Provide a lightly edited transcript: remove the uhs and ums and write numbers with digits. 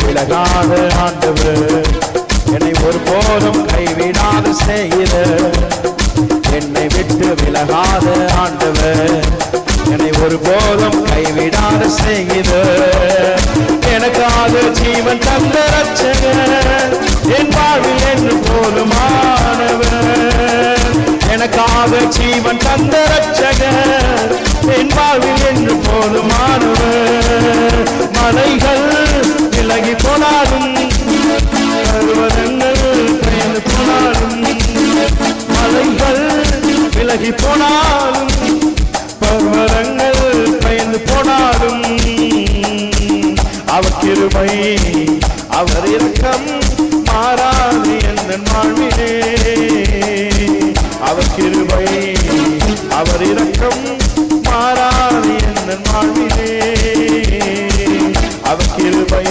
விலகாத ஆண்டவர், என்னை ஒருபோதும் கைவிடாத செய்கிறார். என்னை விட்டு விலகாத ஆண்டவர், என்னை ஒருபோதும் கைவிடாத செய்கிறார். எனக்காக ஜீவன் தந்த ரட்சகர், என் வாழ்வில் என்று போதுமானவர். எனக்காக ஜீவன் தந்த ரட்சகர், என் வாழ்வில் என்று போதுமானவர். மலைகள் விலகி போனாலும், பர்வதங்கள் பெயர்ந்து போனாலும், மலைகள் விலகி போனாலும், பர்வதங்கள் பெயர்ந்து போனாலும், அவர் கிருபை அவர் இரக்கம் மாறாது என்ற வாழ்விலே. அவர் கிருபை அவர் இரக்கம் மாறாது என்ற வாழ்விலே. அவர் கிருபை